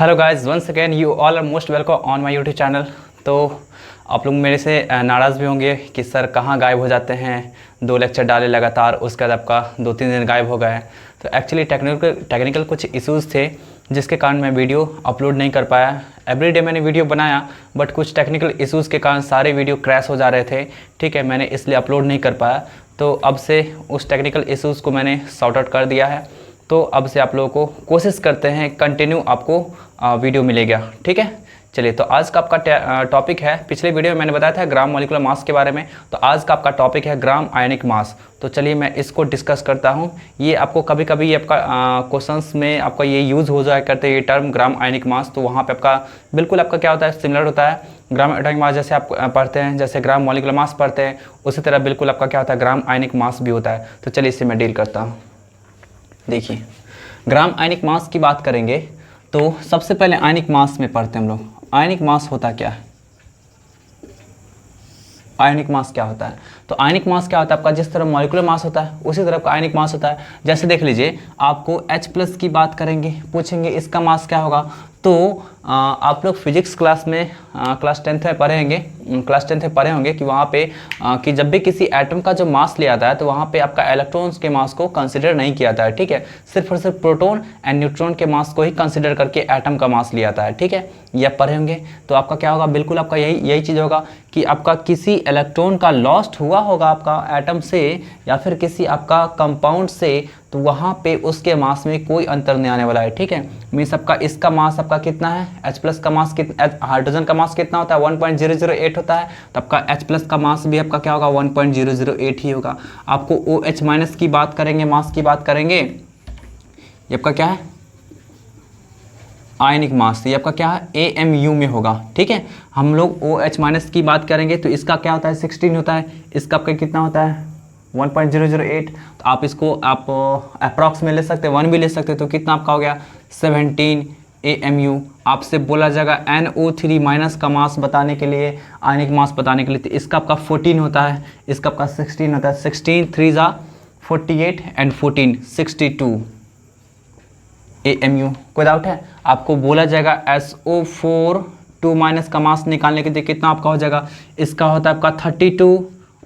Hello guys, once again you all are most welcome on my YouTube channel. तो आप लोग मेरे से नाराज़ भी होंगे कि सर कहाँ गायब हो जाते हैं, 2 लेक्चर डाले लगातार, उसके बाद आपका 2-3 दिन गायब हो गए। तो एक्चुअली टेक्निकल कुछ इश्यूज़ थे जिसके कारण मैं वीडियो अपलोड नहीं कर पाया। एवरीडे मैंने वीडियो बनाया बट कुछ टेक्निकल इश्यूज़ के कारण सारे वीडियो क्रैश हो जा रहे थे। ठीक है, मैंने इसलिए अपलोड नहीं कर पाया। तो अब से उस टेक्निकल इश्यूज़ को मैंने सॉर्ट आउट कर दिया है। तो अब से आप लोगों को कोशिश करते हैं कंटिन्यू आपको वीडियो मिलेगा। ठीक है, चलिए। तो आज का आपका टॉपिक है, पिछले वीडियो में मैंने बताया था ग्राम मॉलिक्यूलर मास के बारे में, तो आज का आपका टॉपिक है ग्राम आयनिक मास। तो चलिए मैं इसको डिस्कस करता हूँ। ये आपको कभी कभी ये आपका क्वेश्चंस में आपका ये यूज़ हो जाया करते हैं ये टर्म ग्राम आयनिक मास। तो वहाँ पे आपका बिल्कुल आपका क्या होता है, सिमिलर होता है। ग्राम एटॉमिक मास जैसे आप पढ़ते हैं, जैसे ग्राम मॉलिक्यूलर मास पढ़ते हैं, उसी तरह बिल्कुल आपका क्या होता है, ग्राम आयनिक मास भी होता है। तो चलिए इससे मैं डील करता हूँ। देखिए, ग्राम आयनिक मास की बात करेंगे तो सबसे पहले आयनिक मास में पढ़ते हैं हम लोग। आयनिक मास होता क्या है, आयनिक मास क्या होता है? तो आयनिक मास क्या होता है आपका, जिस तरह मॉलिक्यूलर मास होता है उसी तरह का आयनिक मास होता है। जैसे देख लीजिए, आपको H+ की बात करेंगे, पूछेंगे इसका मास क्या होगा। तो आप लोग फिजिक्स क्लास में क्लास 10th में पढ़े होंगे कि वहाँ पे कि जब भी किसी एटम का जो मास लिया जाता है तो वहाँ पे आपका इलेक्ट्रॉन्स के मास को कंसिडर नहीं किया जाता है। ठीक है, सिर्फ और सिर्फ प्रोटॉन एंड न्यूट्रॉन के मास को ही कंसिडर करके एटम का मास लिया जाता है। ठीक है, ये आप पढ़े होंगे। तो आपका क्या होगा, बिल्कुल आपका यही चीज़ होगा कि आपका किसी इलेक्ट्रॉन का लॉस्ट हुआ होगा आपका एटम से या फिर किसी आपका कंपाउंड से, तो वहाँ पे उसके मास में कोई अंतर नहीं आने वाला है। ठीक है, मीन्स आपका इसका मास आपका कितना है, H+ का मास कितना, हाइड्रोजन का मास कितना होता है, 1.008 होता है। तो आपका H+ का मास भी आपका क्या होगा, 1.008 ही होगा। आपको OH- की बात करेंगे, मास की बात करेंगे, ये आपका क्या है, आयनिक मास, ये आपका क्या है, AMU में होगा। ठीक है, हम लोग OH- की बात करेंगे तो इसका क्या होता है, 16 होता है। इसका आपका कितना होता है, 1.008। तो आप इसको आप अप्रॉक्स में ले सकते हैं, 1 भी ले सकते हैं। तो कितना आपका हो गया, 17 AMU। आपसे बोला जाएगा NO3- का मास बताने के लिए, आयनिक मास बताने के लिए, तो इसका आपका 14 होता है, इसका आपका 16 होता है। 16 3 ज़ा 48 एंड 14 62 AMU। कोई डाउट है? आपको बोला जाएगा SO4 2- का मास निकालने के लिए कितना आपका हो जाएगा, इसका होता है आपका 32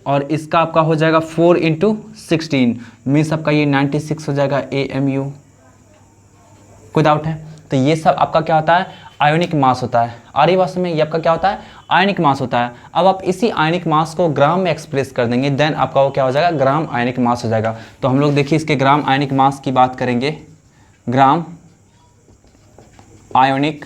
और इसका आपका हो जाएगा 4 × 16, मीन्स आपका ये 96 हो जाएगा AMU। कोई डाउट है? तो ये सब आपका क्या होता है, आयोनिक मास होता है। और ये वास्तव में ये आपका क्या होता है, आयनिक मास होता है। अब आप इसी आयनिक मास को ग्राम में एक्सप्रेस कर देंगे, देन आपका वो क्या हो जाएगा, ग्राम आयनिक मास हो जाएगा। तो हम लोग देखिए इसके ग्राम आयनिक मास की बात करेंगे। ग्राम आयोनिक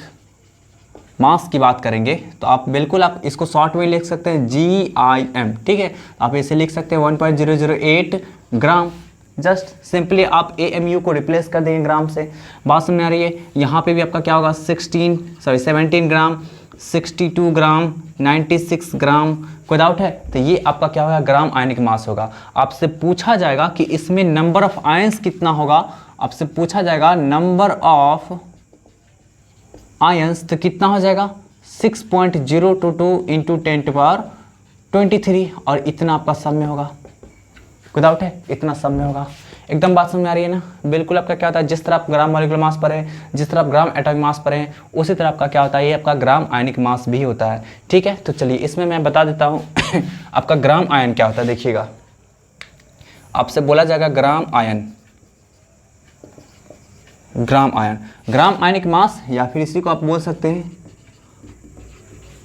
मास की बात करेंगे तो आप बिल्कुल आप इसको शॉर्ट में लिख सकते हैं GIM। ठीक है, आप इसे लिख सकते हैं 1.008 ग्राम। जस्ट सिंपली आप AMU को रिप्लेस कर देंगे ग्राम से। बात समझ आ रही है? यहाँ पे भी आपका क्या होगा, 17 ग्राम, 62 ग्राम, 96 ग्राम। कोई डाउट है? तो ये आपका क्या होगा, ग्राम आयनिक मास होगा। आपसे पूछा जाएगा कि इसमें नंबर ऑफ आयंस कितना होगा, आपसे पूछा जाएगा नंबर ऑफ आयंस, तो कितना हो जाएगा, 6.022 × 10⁻23 और इतना आपका सब में होगा। कोई डाउट है? इतना सब में होगा। एकदम बात समझ में आ रही है ना? बिल्कुल आपका क्या होता है, जिस तरह आप ग्राम मॉलिक्यूलर मास पर है, जिस तरह आप ग्राम एटॉमिक मास पर है, उसी तरह आपका क्या होता है, ये आपका ग्राम आयनिक मास भी होता है। ठीक है, तो चलिए इसमें मैं बता देता हूँ आपका ग्राम आयन क्या होता है। देखिएगा, आपसे बोला जाएगा ग्राम आयन, ग्राम आयन, ग्राम आयनिक मास, या फिर इसी को आप बोल सकते हैं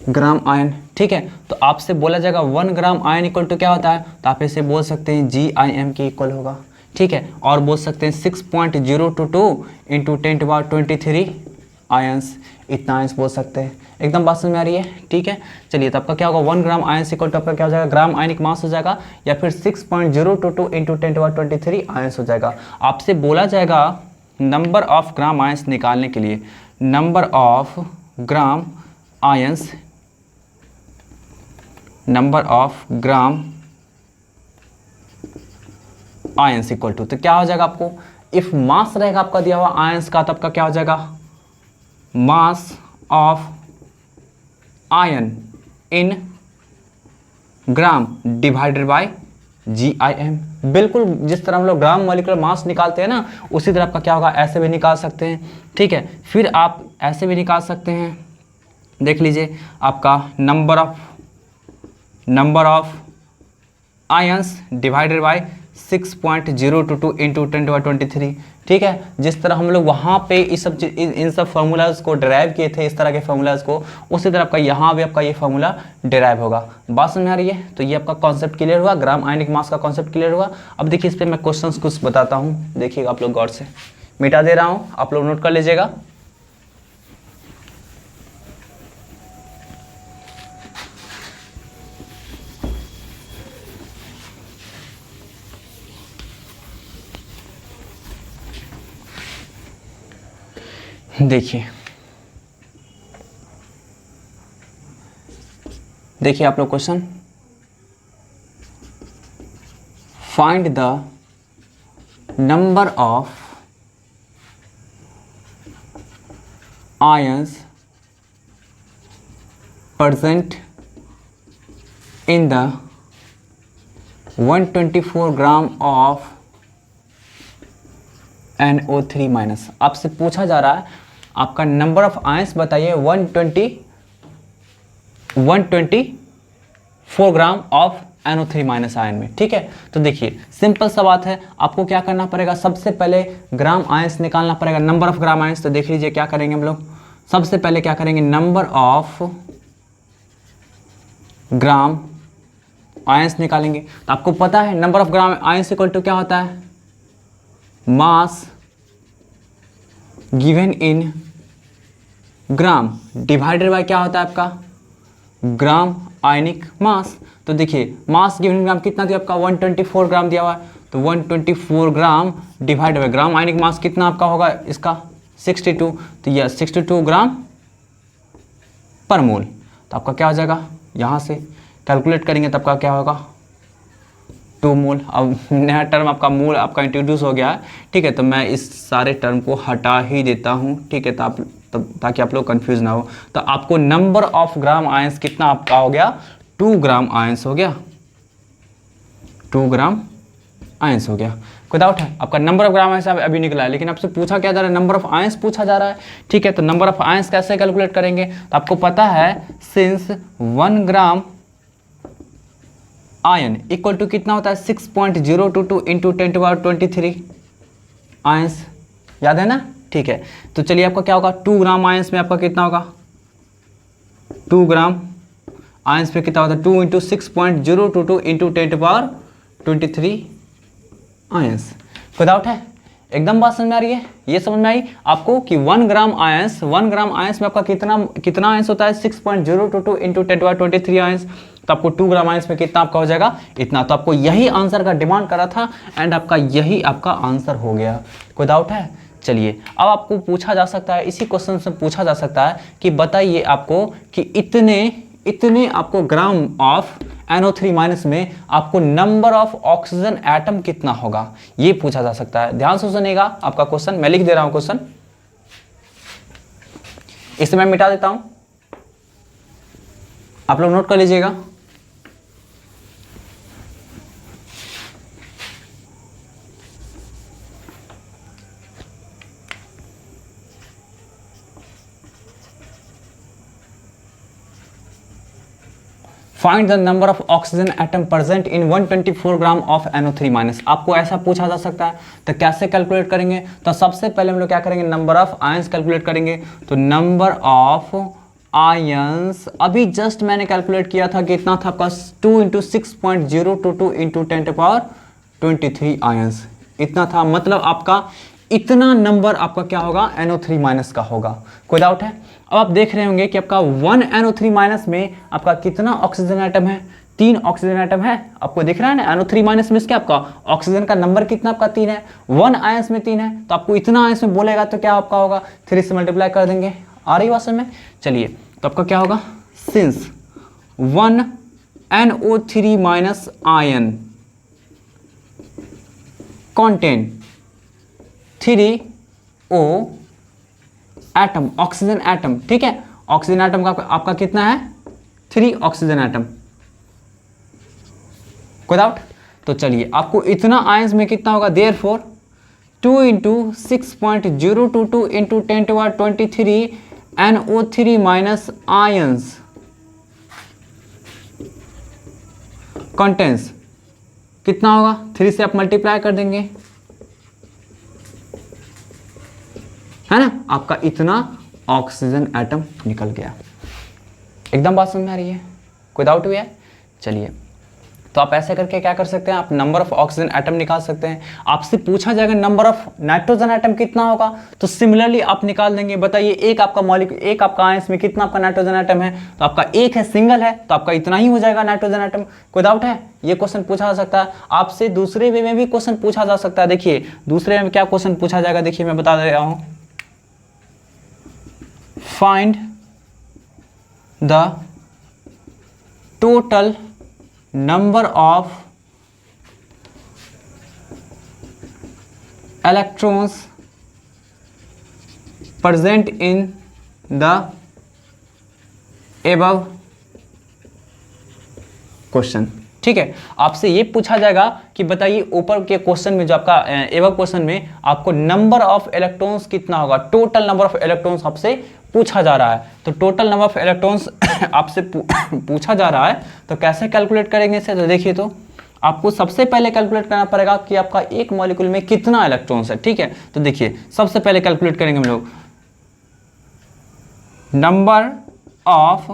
ग्राम आयन। ठीक है, तो आपसे बोला जाएगा 1 ग्राम आयन इक्वल टू क्या होता है, तो आप इसे बोल सकते हैं GIM के इक्वल होगा। ठीक है, और बोल सकते हैं 6.022 × 10⁻23 आयंस, इतना आयंस बोल सकते हैं। एकदम बात समझ में आ रही है? ठीक है, चलिए। तो आपका क्या होगा, 1 ग्राम आयंस इक्वल टू आपका क्या हो जाएगा, ग्राम आयनिक मास हो जाएगा, या फिर 6.022 × 10⁻23 आयंस हो जाएगा। आपसे बोला जाएगा नंबर ऑफ ग्राम आयंस निकालने के लिए, number of gram ions, number of gram ions equal to, तो क्या हो जाएगा आपको, इफ मास रहेगा आपका दिया हुआ आयंस का, तो आपका क्या हो जाएगा, mass of ion in gram divided bye GIM। बिल्कुल जिस तरह हम लोग ग्राम मॉलिक्यूलर मास निकालते हैं ना, उसी तरह आपका क्या होगा, ऐसे भी निकाल सकते हैं। ठीक है, फिर आप ऐसे भी निकाल सकते हैं, देख लीजिए आपका number of ions divided by 6.022 into 10⁻23। ठीक है, जिस तरह हम लोग वहाँ पे इन सब फार्मूलाज को डिराइव किए थे, इस तरह के फार्मूलाज को, उसी तरह आपका यहाँ भी आपका ये फार्मूला डिराइव होगा। बात समझ आ रही है? तो ये आपका कॉन्सेप्ट क्लियर हुआ, ग्राम आयनिक मास का कॉन्सेप्ट क्लियर हुआ। अब देखिए इस पर मैं क्वेश्चंस कुछ बताता हूँ, देखिएगा आप लोग गौर से, मिटा दे रहा हूँ, आप लोग नोट कर लीजिएगा। देखिए आप लोग question, find the number of ions present in the 124 gram of NO3 minus. आपसे पूछा जा रहा है आपका नंबर ऑफ आयंस बताइए 124 gram of NO3 minus ion में। ठीक है, तो देखिए सिंपल सा बात है, आपको क्या करना पड़ेगा, सबसे पहले ग्राम आयंस निकालना पड़ेगा, नंबर ऑफ ग्राम आयंस। तो देख लीजिए क्या करेंगे हम लोग, सबसे पहले क्या करेंगे, नंबर ऑफ ग्राम आयंस निकालेंगे। तो आपको पता है number of gram ions equal to क्या होता है, mass given in gram divided by क्या होता है आपका, ग्राम आयनिक मास। तो देखिए मास गिवन इन ग्राम कितना दिया आपका, 124 ग्राम दिया हुआ है, तो 124 ग्राम डिवाइड बाय ग्राम आयनिक मास कितना आपका होगा इसका 62, तो यह 62 ग्राम पर मोल। तो आपका क्या हो जाएगा, यहाँ से कैलकुलेट करेंगे तब का क्या होगा 2 मोल। अब नया टर्म आपका मोल आपका इंट्रोड्यूस हो गया है। ठीक है, तो मैं इस सारे टर्म को हटा ही देता हूँ। ठीक है, ताकि आप लोग कंफ्यूज ना हो। तो आपको नंबर ऑफ ग्राम आयंस कितना आपका हो गया, 2 ग्राम आयंस हो गया, 2 ग्राम आयंस हो गया। कोई डाउट है? आपका नंबर ऑफ ग्राम आयंस अभी निकला है, लेकिन आपसे पूछा क्या जा रहा है, नंबर ऑफ आयंस पूछा जा रहा है। ठीक है, तो नंबर ऑफ आयंस कैसे कैलकुलेट करेंगे, तो आपको पता है since 1 gram ion equal to कितना होता है 6.022 इंटू 10⁻23 आयंस, याद है ना? ठीक है, तो चलिए आपका क्या होगा, 2 ग्राम आयंस में आपका कितना होगा, 2 ग्राम आयंस में कितना होता है 2 इंटू 6.022 इंटू 10⁻23 आयंस। कोई डाउट है? एकदम बात समझ में आ रही है? ये समझ में आई आपको कि 1 ग्राम आयंस में आपका कितना आयंस होता है 6.022 इंटू 10⁻23 आयंस। तो आपको 2 ग्राम आयंस में कितना आपका हो जाएगा, इतना। तो आपको यही आंसर का डिमांड करा था एंड आपका यही आपका आंसर हो गया। कोई डाउट है? चलिए अब आपको पूछा जा सकता है, इसी क्वेश्चन से पूछा जा सकता है कि बताइए आपको कि इतने आपको ग्राम ऑफ NO3 माइनस में आपको नंबर ऑफ ऑक्सीजन एटम कितना होगा, ये पूछा जा सकता है। ध्यान से सुनिएगा आपका क्वेश्चन, मैं लिख दे रहा हूं क्वेश्चन, इसे मैं मिटा देता हूं, आप लोग नोट कर लीजिएगा। Find the number of oxygen atom present in 124 gram of NO3 minus. आपको ऐसा पूछा जा सकता है, तो कैसे कैलकुलेट करेंगे, तो सबसे पहले हम लोग क्या करेंगे, नंबर ऑफ आयंस कैलकुलेट करेंगे। तो नंबर ऑफ आयंस अभी जस्ट मैंने कैलकुलेट किया था, कितना था आपका 2 इंटू 6.022 इंटू 10⁻23 आयंस, इतना था। मतलब आपका इतना नंबर आपका क्या होगा, NO3 माइनस का होगा। कोई डाउट है? अब आप देख रहे होंगे कि आपका 1 NO3 माइनस में आपका कितना ऑक्सीजन एटम है, 3 ऑक्सीजन एटम है। आपको दिख रहा है ना, NO3 माइनस में क्या आपका ऑक्सीजन का नंबर कितना आपका 3 है, 1 आयंस में 3 है। तो आपको इतना आयंस में बोलेगा तो क्या आपका होगा, 3 से मल्टीप्लाई कर देंगे। आ रही बात में? चलिए तो आपका क्या होगा, since 1 NO3 minus ion contain 3O atom, oxygen atom. ठीक है, ऑक्सीजन एटम का आपका कितना है, 3 ऑक्सीजन एटम। कोई डाउट? तो चलिए आपको इतना आयंस में कितना होगा, therefore 2 × 6.022 × 10⁻23 NO3 minus ions contains कितना होगा, 3 से आप मल्टीप्लाई कर देंगे, है ना, आपका इतना ऑक्सीजन एटम निकल गया। एकदम बात समझ में आ रही है, कोई डाउट हुआ है? चलिए, तो आप ऐसे करके क्या कर सकते हैं, आप नंबर ऑफ ऑक्सीजन एटम निकाल सकते हैं। आपसे पूछा जाएगा नंबर ऑफ नाइट्रोजन एटम कितना होगा, तो सिमिलरली आप निकाल देंगे। बताइए एक आपका मॉलिक्यूल, एक आपका आयंस में कितना आपका नाइट्रोजन एटम है, तो आपका एक है, सिंगल है, तो आपका इतना ही हो जाएगा नाइट्रोजन एटम। कोई डाउट है? ये क्वेश्चन पूछा जा सकता है आपसे। दूसरे वे में भी क्वेश्चन पूछा जा सकता है। देखिए दूसरे में क्या क्वेश्चन पूछा जाएगा, देखिए मैं बता दे रहा हूं। Find the total number of electrons present in the above question। ठीक है, आपसे ये पूछा जाएगा कि बताइए ऊपर के क्वेश्चन में, जो आपका एबव क्वेश्चन में आपको नंबर ऑफ इलेक्ट्रॉन्स कितना होगा, टोटल नंबर ऑफ इलेक्ट्रॉन्स आपसे पूछा जा रहा है। तो टोटल नंबर ऑफ इलेक्ट्रॉन्स आपसे पूछा जा रहा है, तो कैसे कैलकुलेट करेंगे इसे, तो देखिए, तो आपको सबसे पहले कैलकुलेट करना पड़ेगा कि आपका एक मॉलिक्यूल में कितना इलेक्ट्रॉन्स है। ठीक है, तो देखिए सबसे पहले कैलकुलेट करेंगे हम लोग नंबर ऑफ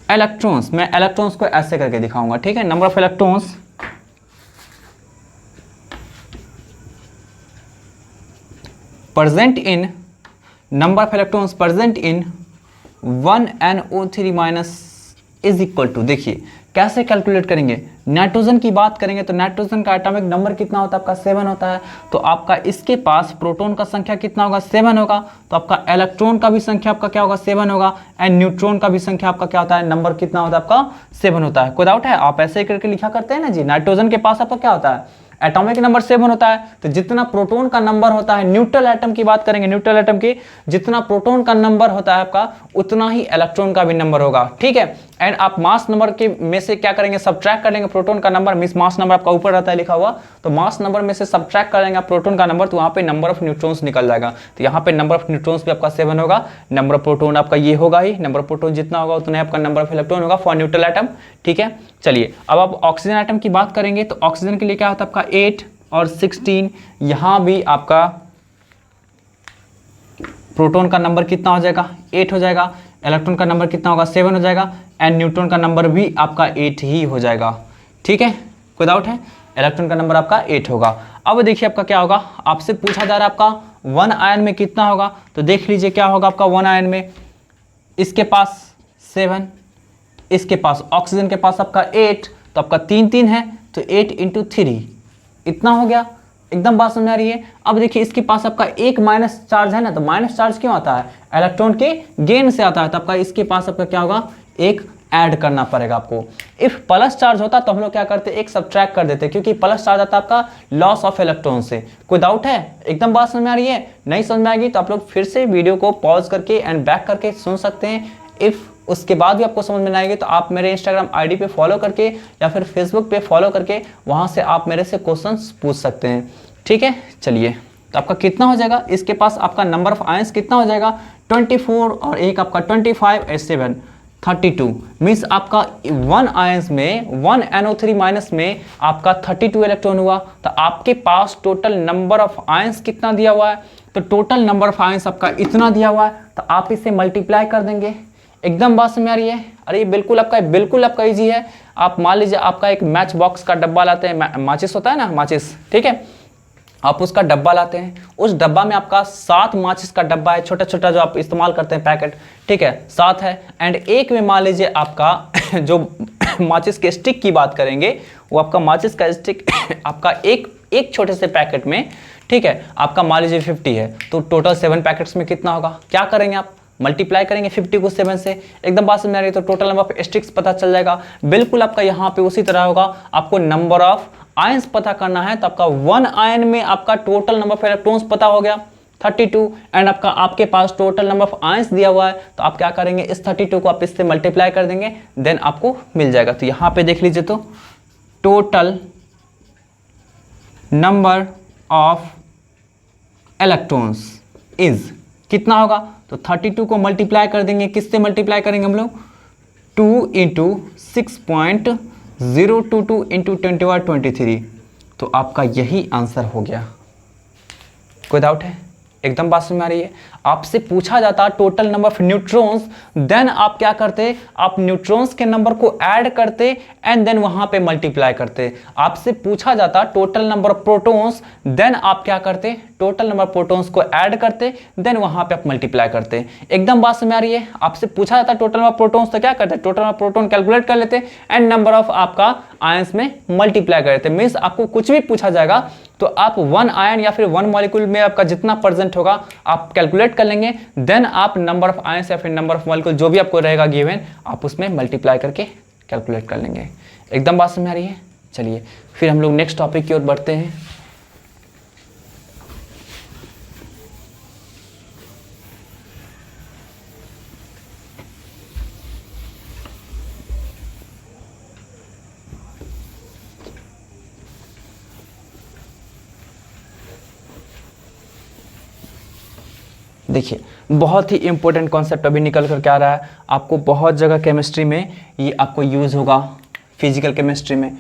इलेक्ट्रॉन्स। मैं इलेक्ट्रॉन्स को ऐसे करके दिखाऊंगा, ठीक है, number of electrons present in, number of electrons present in 1 NO3 minus is equal to, देखिए कैसे कैलकुलेट करेंगे। नाइट्रोजन की बात करेंगे तो नाइट्रोजन का एटॉमिक नंबर कितना होता है, आपका 7 होता है। तो आपका इसके पास प्रोटॉन का संख्या कितना होगा, 7 होगा। तो आपका इलेक्ट्रॉन का भी संख्या आपका क्या होगा, 7 होगा। एंड न्यूट्रॉन का भी संख्या आपका क्या होता है, नंबर कितना होता है आपका, 7 होता है। कोई डाउट है? आप ऐसे करके लिखा करते हैं ना जी। नाइट्रोजन के पास आपका क्या होता है, एटॉमिक नंबर 7 होता है। तो जितना प्रोटॉन का नंबर होता है, न्यूट्रल एटम की बात करेंगे, न्यूट्रल एटम की जितना प्रोटॉन का नंबर होता है आपका, उतना ही इलेक्ट्रॉन का भी नंबर होगा। ठीक है, एंड आप मास नंबर के में से क्या करेंगे, सब्ट्रैक्ट कर लेंगे प्रोटॉन का नंबर। मींस मास नंबर आपका ऊपर रहता है लिखा हुआ, तो मास नंबर में से सब्ट्रैक्ट कर लेंगे प्रोटॉन का नंबर, तो वहां पे नंबर ऑफ न्यूट्रॉन्स निकल जाएगा। तो यहाँ पे नंबर ऑफ न्यूट्रॉन्स भी आपका 7 होगा, नंबर ऑफ प्रोटॉन आपका ये होगा ही, नंबर ऑफ प्रोटॉन जितना होगा उतना आपका नंबर ऑफ इलेक्ट्रॉन होगा फॉर न्यूट्रल एटम। ठीक है, चलिए अब आप ऑक्सीजन एटम की बात करेंगे तो ऑक्सीजन के लिए क्या होता है आपका 8 और 16। यहां भी आपका प्रोटॉन का नंबर कितना हो जाएगा, 8 हो जाएगा। इलेक्ट्रॉन का नंबर कितना होगा, 7 हो जाएगा। एंड न्यूट्रॉन का नंबर भी आपका 8 ही हो जाएगा। ठीक है, कोई डाउट है? इलेक्ट्रॉन का नंबर आपका 8 होगा। अब देखिए आपका क्या होगा, आपसे पूछा जा रहा है आपका 1 आयन में कितना होगा, तो देख लीजिए क्या होगा आपका 1 आयन में। इसके पास 7, इसके पास ऑक्सीजन के पास आपका 8, तो आपका 3 3 है, तो 8 × 3 इतना हो गया। एकदम बात समझ आ रही है? अब देखिए इसके पास आपका एक माइनस चार्ज है ना, तो माइनस चार्ज क्यों आता है, इलेक्ट्रॉन के गेन से आता है। तो आपका इसके पास आपका क्या होगा, एक ऐड करना पड़ेगा आपको। इफ प्लस चार्ज होता तो हम लोग क्या करते, एक सब्ट्रैक्ट कर देते, क्योंकि प्लस चार्ज आता है आपका लॉस ऑफ इलेक्ट्रॉन से। कोई डाउट है? एकदम बात समझ में आ रही है? नहीं समझ में आएगी तो आप लोग फिर से वीडियो को पॉज करके एंड बैक करके सुन सकते हैं। इफ उसके बाद भी आपको समझ में ना आएगी तो आप मेरे इंस्टाग्राम आईडी पे फॉलो करके या फिर फेसबुक पे फॉलो करके वहां से आप मेरे से क्वेश्चंस पूछ सकते हैं। ठीक है, चलिए तो आपका कितना हो जाएगा, इसके पास आपका नंबर ऑफ आयंस कितना हो जाएगा 24, और एक आपका 25 और 7 32। मीन्स आपका 1 आयंस में 1 NO3 माइनस में आपका 32 इलेक्ट्रॉन हुआ। तो आपके पास टोटल नंबर ऑफ आयंस कितना दिया हुआ है, तो टोटल नंबर ऑफ आयंस आपका इतना दिया हुआ है। तो आप इसे मल्टीप्लाई कर देंगे। एकदम बात समझ आ रही है? अरे बिल्कुल आपका इजी है। आप मान लीजिए आपका एक मैच बॉक्स का डब्बा लाते हैं, माचिस होता है ना, माचिस, ठीक है, आप उसका डब्बा लाते हैं। उस डब्बा में आपका 7 माचिस का डब्बा है, छोटा छोटा जो आप इस्तेमाल करते हैं पैकेट, ठीक है, 7 है। एंड एक में मान लीजिए आपका जो माचिस के स्टिक की बात करेंगे, वो आपका माचिस का स्टिक आपका एक छोटे से पैकेट में, ठीक है, आपका मान लीजिए 50 है, तो टोटल 7 पैकेट्स में कितना होगा, क्या करेंगे आप, मल्टीप्लाई करेंगे 50 को 7 से। एकदम बात समझ आ रही है? तो टोटल नंबर ऑफ स्टिक्स पता चल जाएगा। बिल्कुल आपका यहाँ पे उसी तरह होगा। आपको नंबर ऑफ आयंस पता करना है, तो आपका 1 आयन में आपका टोटल नंबर ऑफ इलेक्ट्रॉन्स पता हो गया 32, एंड आपके पास टोटल नंबर ऑफ आयंस दिया हुआ है। तो आप क्या करेंगे, इस 32 को आप इससे मल्टीप्लाई कर देंगे, देन आपको मिल जाएगा। तो यहाँ पे देख लीजिए, तो total number of electrons is कितना होगा, तो 32 को मल्टीप्लाई कर देंगे, किससे मल्टीप्लाई करेंगे हम लोग, 2 इंटू 6.022 इंटू 20/23, तो आपका यही आंसर हो गया। कोई डाउट है, एकदम बात समझ में आ रही है। आपसे पूछा जाता total number of neutrons, then आप क्या करते, आप न्यूट्रॉन्स के नंबर को ऐड करते एंड देन वहां पे मल्टीप्लाई करते। आपसे पूछा जाता total number of protons, then आप क्या करते, टोटल नंबर ऑफ प्रोटॉन्स को ऐड करते, देन वहां पे आप मल्टीप्लाई करते। एकदम बात समझ में आ रही है। आपसे पूछा जाता टोटल नंबर ऑफ प्रोटॉन्स, तो क्या करते, total number of proton calculate कर लेते एंड नंबर ऑफ आपका आयंस में मल्टीप्लाई कर लेते। मीन्स आपको कुछ भी पूछा जाएगा तो आप 1 आयन या फिर 1 मॉलिक्यूल में आपका जितना परसेंट होगा आप कैलकुलेट कर लेंगे, देन आप नंबर ऑफ आयंस या फिर नंबर ऑफ मॉलिक्यूल जो भी आपको रहेगा गिवन, आप उसमें मल्टीप्लाई करके कैलकुलेट कर लेंगे। एकदम बात समझ में आ रही है। चलिए फिर हम लोग नेक्स्ट टॉपिक की ओर बढ़ते हैं। देखिए बहुत ही इंपॉर्टेंट कॉन्सेप्ट अभी निकल कर क्या आ रहा है, आपको बहुत जगह केमिस्ट्री में ये आपको यूज़ होगा, फिजिकल केमिस्ट्री में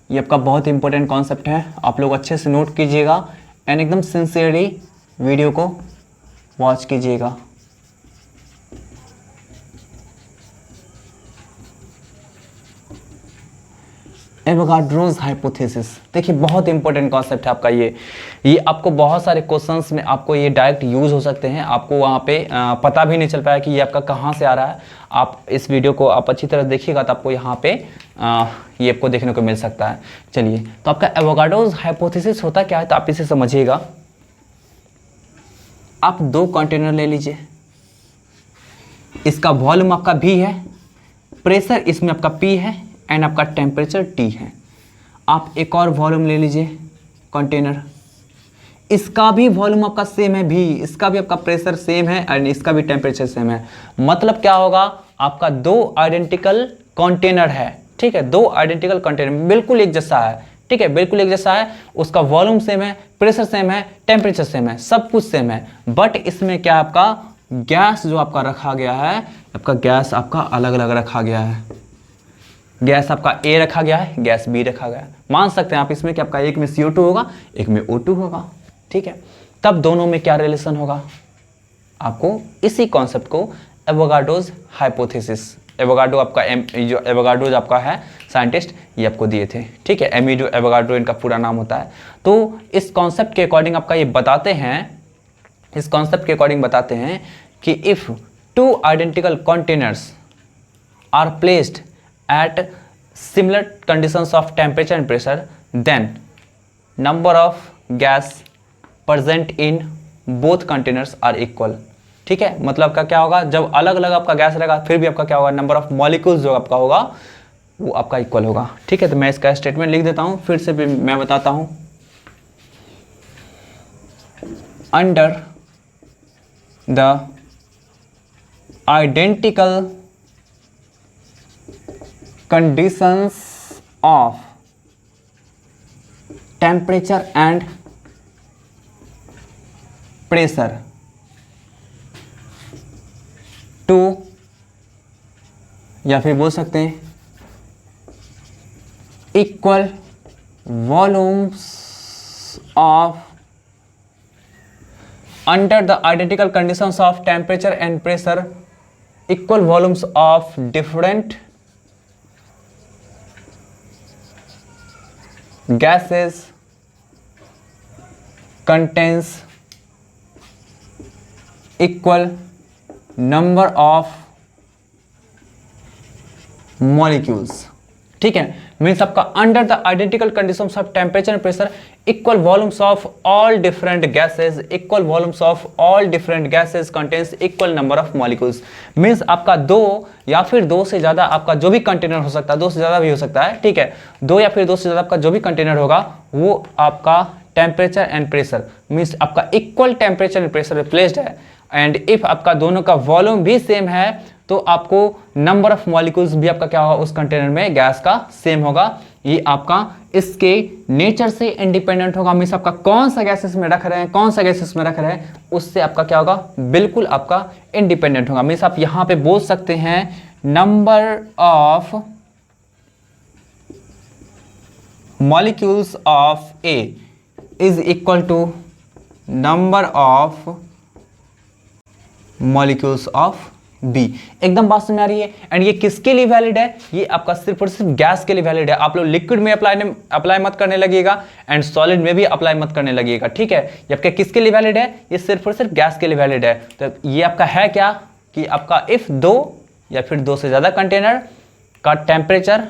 ये आपका बहुत ही इंपॉर्टेंट कॉन्सेप्ट है। आप लोग अच्छे से नोट कीजिएगा एंड एकदम सिंसियरली वीडियो को वॉच कीजिएगा। एवोगाड्रोस हाइपोथेसिस, देखिए बहुत इंपॉर्टेंट कॉन्सेप्ट है आपका ये आपको बहुत सारे क्वेश्चंस में आपको ये डायरेक्ट यूज़ हो सकते हैं। आपको वहाँ पे पता भी नहीं चल पाया कि ये आपका कहाँ से आ रहा है। आप इस वीडियो को आप अच्छी तरह देखिएगा तो आपको यहाँ पे ये आपको देखने को मिल सकता है। चलिए तो आपका एवोगाड्रोस हाइपोथेसिस होता क्या है, तो आप इसे समझिएगा। आप 2 कंटेनर ले लीजिए, इसका वॉल्यूम आपका V है, प्रेशर इसमें आपका P है एंड आपका टेम्परेचर T है। आप एक और वॉल्यूम ले लीजिए कंटेनर, इसका भी वॉल्यूम आपका सेम है V, इसका भी आपका प्रेशर सेम है एंड इसका भी टेम्परेचर सेम है। मतलब क्या होगा, आपका 2 आइडेंटिकल कंटेनर है, ठीक है, 2 आइडेंटिकल कंटेनर बिल्कुल एक जैसा है, ठीक है, बिल्कुल एक जैसा है, उसका वॉल्यूम सेम है, प्रेशर सेम है, टेम्परेचर सेम है, सब कुछ सेम है। बट इसमें क्या आपका गैस जो आपका रखा गया है, आपका गैस आपका अलग अलग रखा गया है। गैस आपका A रखा गया है, गैस B रखा गया है। मान सकते हैं आप इसमें कि आपका एक में CO2 होगा, एक में O2 होगा, ठीक है। तब दोनों में क्या रिलेशन होगा, आपको इसी कॉन्सेप्ट को एवोगाड्रोस हाइपोथेसिस, एवोगाड्रो आपका जो एवोगाड्रो आपका है साइंटिस्ट, ये आपको दिए थे, ठीक है, एमिडो एवोगाड्रो इनका पूरा नाम होता है। तो इस कॉन्सेप्ट के अकॉर्डिंग आपका ये बताते हैं, इस कॉन्सेप्ट के अकॉर्डिंग बताते हैं कि if 2 identical containers are placed at similar conditions of temperature and pressure, then number of gas present in both containers are equal। ठीक है, मतलब का क्या होगा, जब अलग अलग आपका गैस रहेगा फिर भी आपका क्या होगा, नंबर ऑफ मॉलिक्यूल्स जो आपका होगा वो आपका इक्वल होगा। ठीक है, तो मैं इसका स्टेटमेंट लिख देता हूं, फिर से भी मैं बताता हूं। Under the identical conditions of temperature and pressure to, या फिर बोल सकते हैं equal volumes of, under the identical conditions of temperature and pressure, equal volumes of different gases contains equal number of molecules। ठीक है, मीन्स आपका under the identical conditions of temperature and pressure, equal volumes of all different gases, equal volumes of all different gases contains equal number of molecules. Means आपका 2 या फिर 2 से ज़्यादा आपका जो भी कंटेनर हो सकता है, 2 से ज़्यादा भी हो सकता है, ठीक है, 2 या फिर 2 से ज़्यादा आपका जो भी कंटेनर होगा वो आपका टेम्परेचर एंड प्रेशर, मीन्स आपका equal temperature and pressure placed है। एंड इफ आपका दोनों का वॉल्यूम भी सेम है तो आपको नंबर ऑफ मॉलिक्यूल्स भी आपका क्या होगा उस कंटेनर में गैस का सेम होगा। ये आपका इसके नेचर से इंडिपेंडेंट होगा। मीन्स आपका कौन सा गैस इसमें रख रहे हैं, कौन सा गैस इसमें रख रहे हैं, उससे आपका क्या होगा, बिल्कुल आपका इंडिपेंडेंट होगा। मीन्स आप यहां पे बोल सकते हैं number of molecules of A is equal to number of molecules of B. एकदम बात समझ आ रही है। एंड ये किसके लिए वैलिड है, ये आपका सिर्फ और सिर्फ गैस के लिए वैलिड है। आप लोग लिक्विड में अप्लाई मत करने लगिएगा एंड सॉलिड में भी अप्लाई मत करने लगिएगा, ठीक है। ये आपका किसके लिए वैलिड है, ये सिर्फ और सिर्फ गैस के लिए वैलिड है। तो ये आपका है क्या कि आपका इफ दो या फिर दो से ज्यादा कंटेनर का टेम्परेचर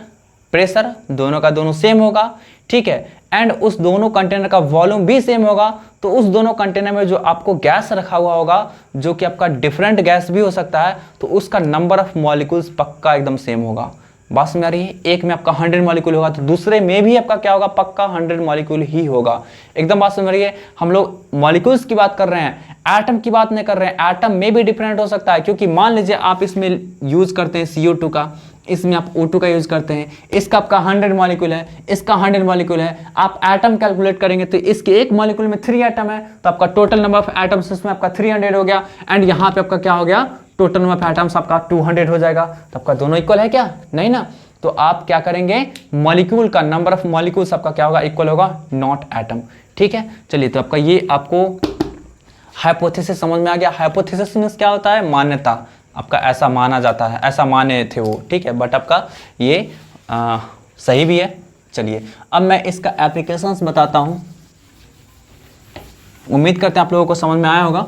प्रेशर दोनों का दोनों सेम होगा, ठीक है, एंड उस दोनों कंटेनर का वॉल्यूम भी सेम होगा, तो उस दोनों कंटेनर में जो आपको गैस रखा हुआ होगा जो कि आपका डिफरेंट गैस भी हो सकता है, तो उसका नंबर ऑफ मॉलिक्यूल्स पक्का एकदम सेम होगा। बात समझ आ रही है। एक में आपका 100 मॉलिक्यूल होगा तो दूसरे में भी आपका क्या होगा, पक्का 100 मॉलिक्यूल ही होगा। एकदम बात समझ रही है। हम लोग मॉलिक्यूल्स की बात कर रहे हैं, एटम की बात नहीं कर रहे हैं। एटम में भी डिफरेंट हो सकता है, क्योंकि मान लीजिए आप इसमें यूज करते हैं CO2 का, इसमें आप O2 का यूज करते हैं, इसका आपका 100 मॉलिक्यूल है, इसका 100 मॉलिक्यूल है। आप एटम कैलकुलेट करेंगे तो इसके एक मॉलिक्यूल में 3 एटम है, तो आपका टोटल नंबर ऑफ एटम्स इसमें आपका 300 हो गया। एंड यहाँ पे आपका क्या हो गया, टोटल नंबर ऑफ एटम्स आपका 200 हो जाएगा। तो आपका दोनों इक्वल है क्या, नहीं ना। तो आप क्या करेंगे, मॉलिक्यूल का नंबर ऑफ मॉलिक्यूल्स आपका क्या होगा, इक्वल होगा, नॉट एटम, ठीक है। चलिए, तो आपका ये आपको हाइपोथेसिस समझ में आ गया। हाइपोथेसिस मींस क्या होता है, मान्यता। आपका ऐसा माना जाता है, ऐसा माने थे वो, ठीक है, बट आपका ये सही भी है। चलिए, अब मैं इसका एप्लीकेशंस बताता हूं। उम्मीद करते हैं आप लोगों को समझ में आया होगा।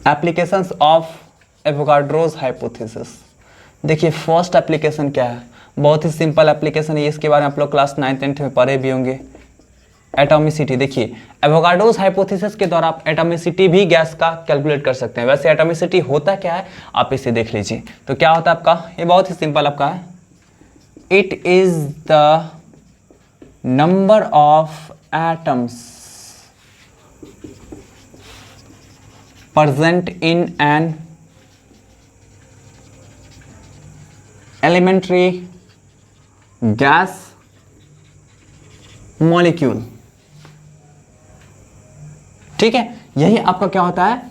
Applications of Avogadro's hypothesis. देखिए, फर्स्ट एप्लीकेशन क्या है, बहुत ही सिंपल एप्लीकेशन है, इसके बारे में आप लोग क्लास 9th-10th में पढ़े भी होंगे। एटॉमिसिटी। देखिए, एवोगाड्रोस हाइपोथेसिस के द्वारा आप एटॉमिसिटी भी गैस का कैलकुलेट कर सकते हैं। वैसे एटॉमिसिटी होता क्या है, आप इसे देख लीजिए। तो क्या होता है आपका, ये बहुत ही सिंपल आपका है, it is the number of atoms present in an elementary gas molecule, ठीक है। यही आपका क्या होता है,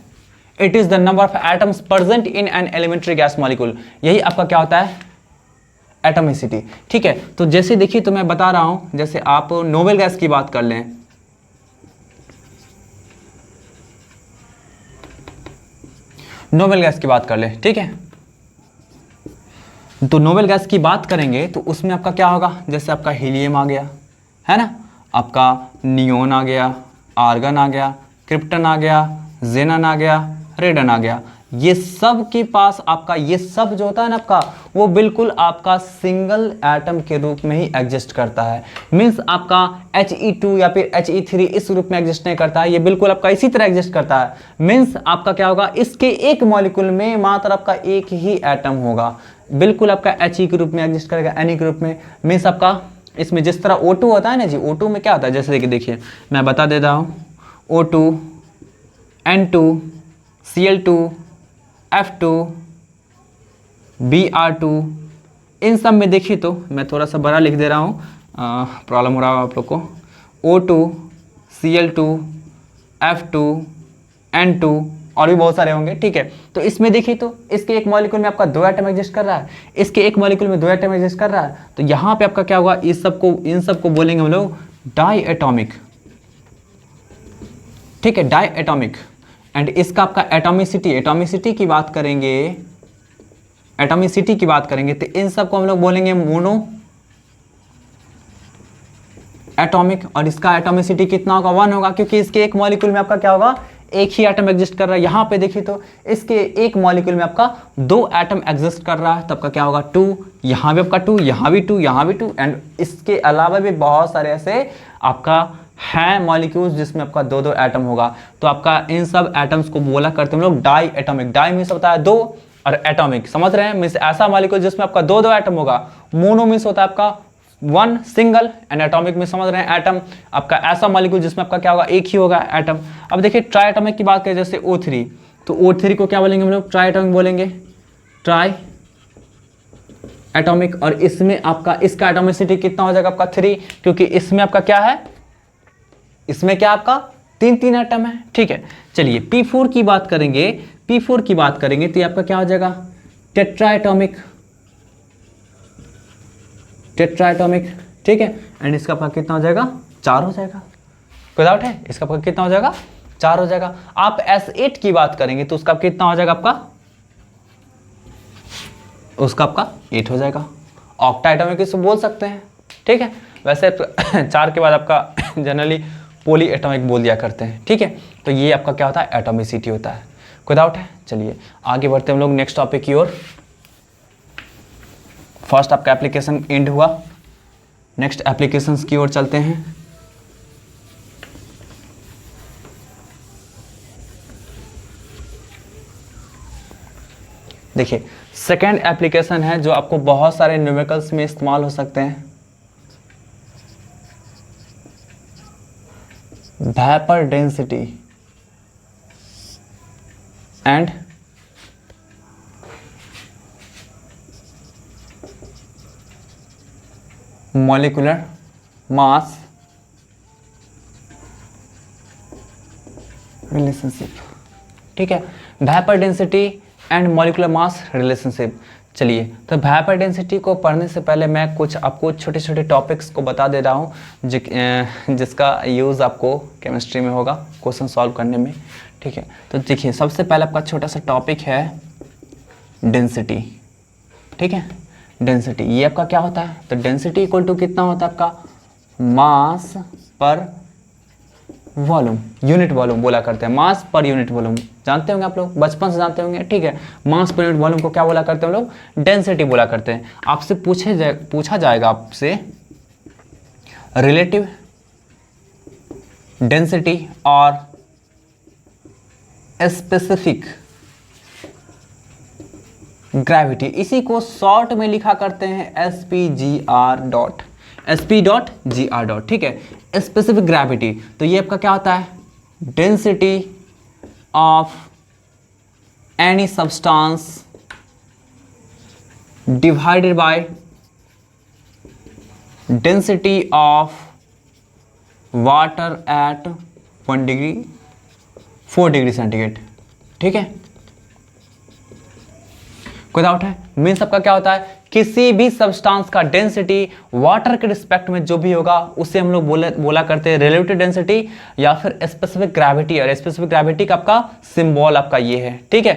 it is the number of atoms present in an elementary gas molecule. यही आपका क्या होता है, एटॉमिसिटी, ठीक है। तो जैसे देखिए, तो मैं बता रहा हूं, जैसे आप नोबेल गैस की बात कर लें, नोबेल गैस की बात कर ले, ठीक है। तो नोबेल गैस की बात करेंगे तो उसमें आपका क्या होगा, जैसे आपका हीलियम आ गया, है ना, आपका नियोन आ गया, आर्गन आ गया, क्रिप्टन आ गया, जेनन आ गया, रेडन आ गया। ये सब के पास आपका ये सब जो होता है ना आपका, वो बिल्कुल आपका सिंगल एटम के रूप में ही एग्जिस्ट करता है। मींस आपका He2 या फिर He3 इस रूप में एग्जिस्ट नहीं करता है, ये बिल्कुल आपका इसी तरह एग्जिस्ट करता है। मींस आपका क्या होगा, इसके एक मॉलिक्यूल में मात्र आपका एक ही एटम होगा, बिल्कुल आपका He के रूप में एग्जिस्ट करेगा, Ne के रूप में। मींस आपका इसमें जिस तरह O2 होता है ना जी, O2 में क्या होता है, जैसे देखिए मैं बता देता हूँ, O2, N2, Cl2, F2, Br2, इन सब में देखिए तो मैं थोड़ा सा बड़ा लिख दे रहा हूँ, प्रॉब्लम हो रहा है आप लोग को। O2, Cl2, F2, N2 और भी बहुत सारे होंगे, ठीक है। तो इसमें देखिए तो इसके एक मॉलिक्यूल में आपका 2 एटम एग्जिस्ट कर रहा है, इसके एक मॉलिक्यूल में 2 एटम एग्जिस्ट कर रहा है। तो यहाँ पे आपका क्या होगा, इन सबको बोलेंगे हम लोग डाई एटॉमिक, ठीक है, डाई एटॉमिक। एंड इसका आपका एटॉमिसिटी की बात करेंगे, एटॉमिसिटी की बात करेंगे तो इन सबको हम लोग बोलेंगे मोनो एटॉमिक। और इसका एटॉमिसिटी कितना होगा, 1 होगा, क्योंकि इसके एक मॉलिक्यूल में आपका क्या होगा, एक ही एटम एग्जिस्ट कर रहा है। यहाँ पे देखिए तो इसके एक मॉलिक्यूल में आपका 2 एटम एग्जिस्ट कर रहा है, तब का क्या होगा 2, यहाँ भी आपका 2, यहाँ भी 2, यहाँ भी 2। एंड इसके अलावा भी बहुत सारे ऐसे आपका है मॉलिक्यूल्स जिसमें आपका 2-2 एटम होगा। तो आपका इन सब एटम्स को बोला करते हैं हम लोग डाई एटॉमिक। डाई मीन्स होता है 2 और एटॉमिक, समझ रहे हैं, मीन्स ऐसा मॉलिक्यूल जिसमें आपका 2-2 एटम होगा। मोनो मीन्स होता है आपका वन सिंगल, एंड एटॉमिक में समझ रहे हैं एटम आपका ऐसा मॉलिक्यूल जिसमें आपका क्या होगा, एक ही होगा एटम। अब देखिए ट्राई एटॉमिक की बात करें जैसे O3, तो O3 को क्या बोलेंगे हम लोग, ट्राई एटॉमिक बोलेंगे, ट्राई एटॉमिक। और इसमें आपका इसका एटॉमिसिटी कितना हो जाएगा आपका 3, क्योंकि इसमें आपका क्या है, इसमें क्या आपका 3 एटम है। ठीक है, चलिए P4 की बात करेंगे, P4 की बात करेंगे तो ये आपका क्या हो जाएगा, टेट्रा एटॉमिक, टेट्रा एटॉमिक। ठीक है, एंड इसका आपका कितना हो जाएगा, 4 हो जाएगा। कोई डाउट है, इसका आपका कितना हो जाएगा, 4 हो जाएगा। आप S8 की बात करेंगे तो उसका कितना हो जाएगा आपका, उसका आपका 8 हो जाएगा। ऑक्टा एटॉमिक इसको बोल सकते हैं। ठीक है, वैसे 4 के बाद आपका जनरली पॉली एटॉमिक बोल दिया करते हैं। ठीक है, तो ये आपका क्या होता है, एटॉमिसिटी होता है। कोई डाउट है, चलिए आगे बढ़ते हैं हम लोग नेक्स्ट टॉपिक की ओर। फर्स्ट आपका एप्लीकेशन एंड हुआ, नेक्स्ट एप्लीकेशंस की ओर चलते हैं। देखिए सेकेंड एप्लीकेशन है जो आपको बहुत सारे न्यूमेरिकल्स में इस्तेमाल हो सकते हैं, vapour density and molecular mass relationship. ठीक है, vapour density and molecular mass relationship. चलिए, तो वेपर डेंसिटी को पढ़ने से पहले मैं कुछ आपको छोटे छोटे टॉपिक्स को बता दे रहा हूँ जिसका यूज़ आपको केमिस्ट्री में होगा क्वेश्चन सॉल्व करने में। ठीक है, तो देखिए सबसे पहले आपका छोटा सा टॉपिक है डेंसिटी। ठीक है, डेंसिटी ये आपका क्या होता है, तो डेंसिटी इक्वल टू कितना होता है आपका, मास पर वॉल्यूम, यूनिट वॉल्यूम बोला करते हैं, मास पर यूनिट वॉल्यूम जानते होंगे आप लोग, बचपन से जानते होंगे। ठीक है, मास पर यूनिट वॉल्यूम को क्या बोला करते हैं हम लोग, डेंसिटी बोला करते हैं। आपसे पूछा जाएगा आपसे रिलेटिव डेंसिटी और स्पेसिफिक ग्रेविटी, इसी को शॉर्ट में लिखा करते हैं SPGR. ठीक है, स्पेसिफिक ग्रेविटी, तो ये आपका क्या होता है, density of any substance divided by density of water at 4 degree centigrade. ठीक है, कोई डाउट है, मीन्स आपका क्या होता है, किसी भी सब्सटेंस का डेंसिटी वाटर के रिस्पेक्ट में जो भी होगा उसे हम लोग बोला करते हैं रिलेटिव डेंसिटी या फिर स्पेसिफिक ग्रेविटी। और स्पेसिफिक ग्रेविटी का आपका सिंबल आपका ये है। ठीक है,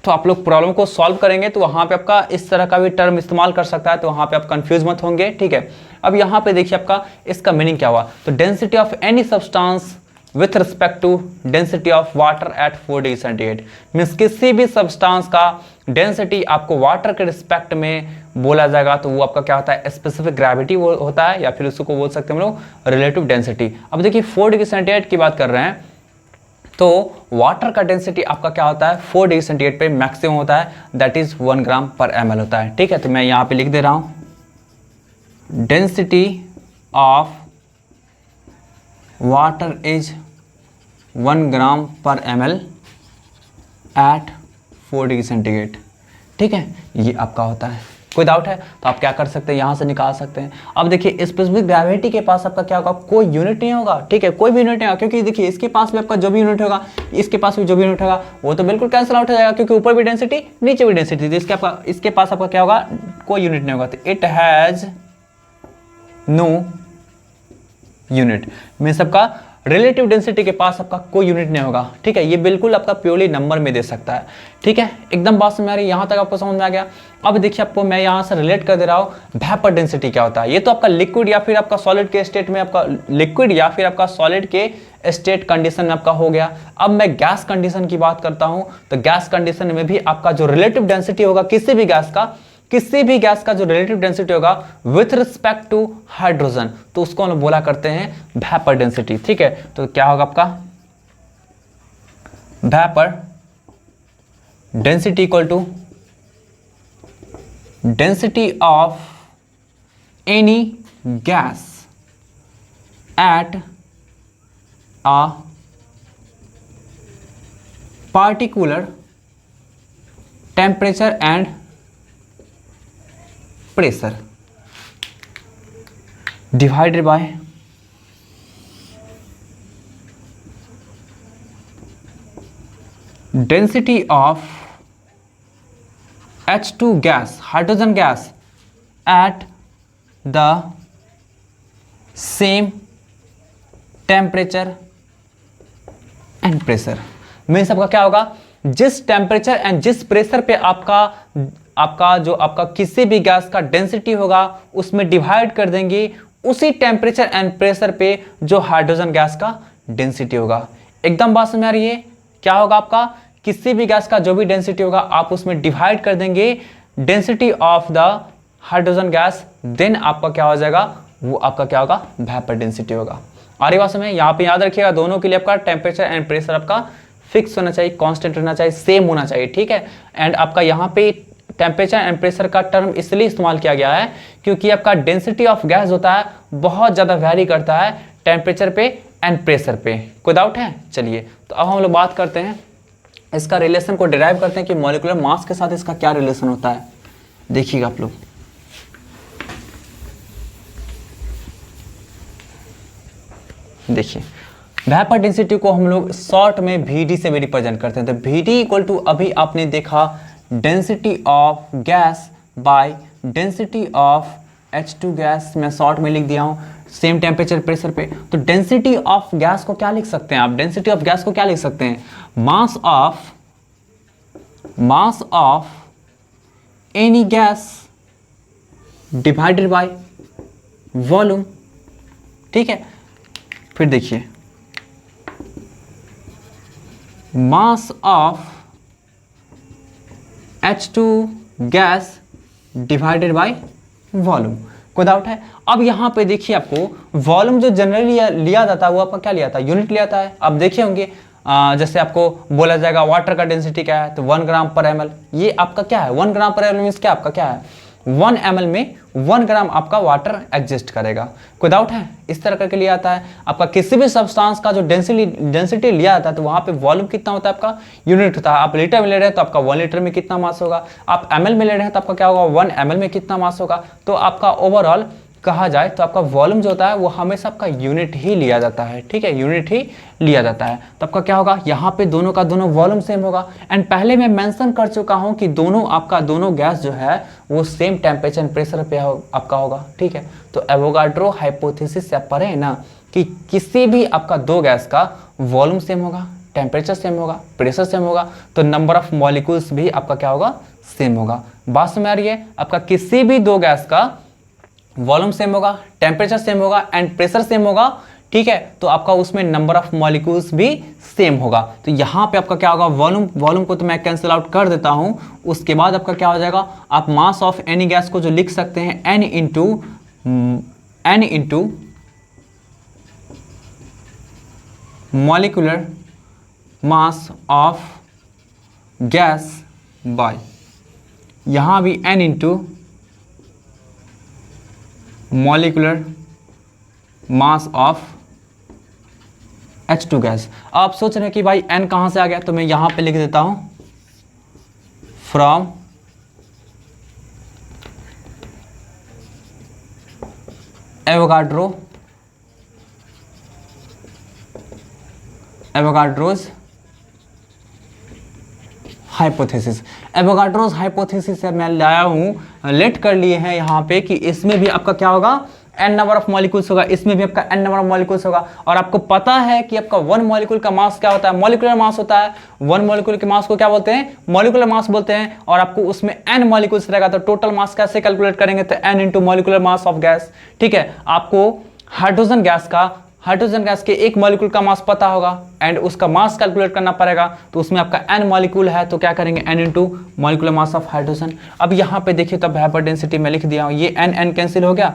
तो आप लोग प्रॉब्लम को सॉल्व करेंगे तो वहां पे आपका इस तरह का भी टर्म इस्तेमाल कर सकता है, तो वहां पे आप कंफ्यूज मत होंगे। ठीक है, अब यहाँ पे देखिए आपका इसका मीनिंग क्या हुआ, तो density of any substance with respect to density of water at 4 degree centigrade, means किसी भी सब्सटेंस का डेंसिटी आपको वाटर के रिस्पेक्ट में बोला जाएगा तो वो आपका क्या होता है, स्पेसिफिक ग्रेविटी वो होता है, या फिर उसको बोल सकते हैं हम लोग रिलेटिव डेंसिटी। अब देखिए 4 डिग्री सेंटीग्रेड की बात कर रहे हैं, तो वाटर का डेंसिटी आपका क्या होता है, 4 डिग्री सेंटीग्रेड पे मैक्सिमम होता है, दैट इज 1 ग्राम पर ml होता है। ठीक है, तो मैं यहाँ पे लिख दे रहा हूँ डेंसिटी ऑफ वाटर इज 1 ग्राम पर ml एट 4 डिग्री सेंटीग्रेड। ठीक है, ये आपका होता है। कोई डाउट है तो आप क्या कर सकते हैं, यहाँ से निकाल सकते हैं। अब देखिए स्पेसिफिक ग्रेविटी के पास आपका क्या होगा, कोई यूनिट नहीं होगा। ठीक है, कोई भी यूनिट नहीं होगा, क्योंकि देखिए इसके पास भी आपका जो भी यूनिट होगा, इसके पास भी जो भी यूनिट होगा वो तो बिल्कुल कैंसिल आउट हो जाएगा, क्योंकि ऊपर भी डेंसिटी नीचे भी डेंसिटी, इसके पास आपका क्या होगा, कोई यूनिट नहीं होगा, तो it has no unit, means आपका रिलेटिव डेंसिटी के पास आपका कोई यूनिट नहीं होगा। ठीक है, ये बिल्कुल आपका प्योरली नंबर में दे सकता है। ठीक है, एकदम बात समझ आ रही है, यहाँ तक आपको समझ में आ गया। अब देखिए आपको मैं यहाँ से रिलेट कर दे रहा हूँ वेपर डेंसिटी क्या होता है। ये तो आपका लिक्विड या फिर आपका सॉलिड के स्टेट में, आपका लिक्विड या फिर आपका सॉलिड के स्टेट कंडीशन में आपका हो गया। अब मैं गैस कंडीशन की बात करता हूँ, तो गैस कंडीशन में भी आपका जो रिलेटिव डेंसिटी होगा किसी भी गैस का जो रिलेटिव डेंसिटी होगा विथ रिस्पेक्ट टू हाइड्रोजन, तो उसको हम बोला करते हैं वेपर डेंसिटी। ठीक है, तो क्या होगा आपका vapour density equal to density of any gas at a particular temperature and pressure divided by density of H2 gas, hydrogen gas at the same temperature and pressure। Means आपका क्या होगा, जिस टेम्परेचर एंड जिस pressure पे आपका किसी भी gas का डेंसिटी होगा उसमें डिवाइड कर देंगे उसी टेम्परेचर एंड प्रेशर पे जो हाइड्रोजन गैस का डेंसिटी होगा। एकदम बात समझ आ रही है? क्या होगा आपका, किसी भी गैस का जो भी डेंसिटी होगा आप उसमें डिवाइड कर देंगे density of the hydrogen gas, then आपका क्या हो जाएगा, वो आपका क्या होगा, वेपर डेंसिटी होगा। आ रही बात समझ? यहाँ पे याद रखिएगा दोनों के लिए आपका टेम्परेचर एंड प्रेशर आपका फिक्स होना चाहिए, कांस्टेंट रहना चाहिए, सेम होना चाहिए, ठीक है। एंड आपका यहाँ पे टेम्परेचर एंड प्रेशर का टर्म इसलिए इस्तेमाल किया गया है क्योंकि आपका डेंसिटी ऑफ गैस होता है बहुत ज़्यादा वैरी करता है टेम्परेचर पे एंड प्रेशर पे। कोई डाउट है? चलिए तो अब हम लोग बात करते हैं इसका रिलेशन को डिराइव करते हैं कि मॉलिक्यूलर मास के साथ इसका क्या रिलेशन होता है। देखिएगा आप लोग, देखिए वेपर डेंसिटी को हम लोग शॉर्ट में VD से भी रिप्रेजेंट करते हैं। तो VD इक्वल टू अभी आपने देखा density of gas by density of H2 gas, मैं शॉर्ट में लिख दिया हूँ सेम टेम्परेचर प्रेशर पे। तो डेंसिटी ऑफ गैस को क्या लिख सकते हैं आप, डेंसिटी ऑफ गैस को क्या लिख सकते हैं, mass of any gas divided by volume, ठीक है। फिर देखिए मास of H2 gas divided by volume. कोई डाउट है? अब यहाँ पे देखिए आपको वॉल्यूम जो जनरली लिया जाता है वो आपका क्या लिया था, यूनिट लिया था है। अब देखे होंगे जैसे आपको बोला जाएगा वाटर का डेंसिटी क्या है, तो 1 ग्राम पर ml, ये आपका क्या है 1 ग्राम पर ml मीन्स क्या आपका क्या है 1 ml में 1 ग्राम आपका वाटर एग्जिस्ट करेगा। कोई डाउट है? इस तरह करके लिया आता है। आपका किसी भी सब्सटेंस का जो डेंसिटी लिया जाता है तो वहाँ पे वॉल्यूम कितना होता है आपका यूनिट होता है। आप लीटर में ले रहे हैं तो आपका 1 लीटर में कितना मास होगा, आप ml में ले रहे हैं तो आपका क्या होगा 1 ml में कितना मास होगा। तो आपका ओवरऑल कहा जाए तो आपका वॉल्यूम जो होता है वो हमेशा आपका यूनिट ही लिया जाता है, ठीक है, यूनिट ही लिया जाता है। तो आपका क्या होगा, यहाँ पे दोनों का दोनों वॉल्यूम सेम होगा। एंड पहले मैं मेंशन कर चुका हूँ कि दोनों गैस जो है वो सेम टेम्परेचर एंड प्रेशर पे आपका होगा, ठीक है। तो एवोगाड्रो हाइपोथेसिस से आप पढ़े ना कि किसी भी आपका दो गैस का वॉल्यूम सेम होगा, टेम्परेचर सेम होगा, प्रेशर सेम होगा, तो नंबर ऑफ मॉलिक्यूल्स भी आपका क्या होगा, सेम होगा। बात समझ आ रही है? आपका किसी भी दो गैस का वॉल्यूम सेम होगा, टेम्परेचर सेम होगा एंड प्रेशर सेम होगा, ठीक है, तो आपका उसमें नंबर ऑफ मॉलिक्यूल्स भी सेम होगा। तो यहाँ पे आपका क्या होगा, वॉल्यूम को तो मैं कैंसिल आउट कर देता हूँ। उसके बाद आपका क्या हो जाएगा, आप मास ऑफ एनी गैस को जो लिख सकते हैं n into molecular mass of gas by, यहाँ भी n into molecular mass of H2 gas. आप सोच रहे हैं कि भाई n कहाँ से आ गया, तो मैं यहाँ पे लिख देता हूँ from Avogadro's hypothesis. Avogadro's hypothesis से मैं लाया हूँ, लेट कर लिए हैं यहाँ पे कि इसमें भी आपका क्या होगा, n नंबर ऑफ मॉलिक्यूल्स होगा, इसमें भी आपका n नंबर ऑफ मॉलिक्यूल्स होगा। और आपको पता है कि आपका 1 मॉलिक्यूल का मास क्या होता है, मॉलिक्यूलर मास होता है। 1 मॉलिक्यूल के मास को क्या बोलते हैं, मॉलिक्यूलर मास बोलते हैं। और आपको उसमें n मॉलिक्यूल्स रहेगा, तो टोटल मास कैसे कैलकुलेट करेंगे, तो n into molecular mass of gas, ठीक है। आपको हाइड्रोजन गैस के एक मॉलिक्यूल का मास पता होगा एंड उसका मास कैलकुलेट करना पड़ेगा, तो उसमें आपका n मॉलिक्यूल है, तो क्या करेंगे n into molecular mass of hydrogen. अब यहाँ पे देखिए तो वेपर डेंसिटी मैं लिख दिया हूँ, ये n कैंसिल हो गया।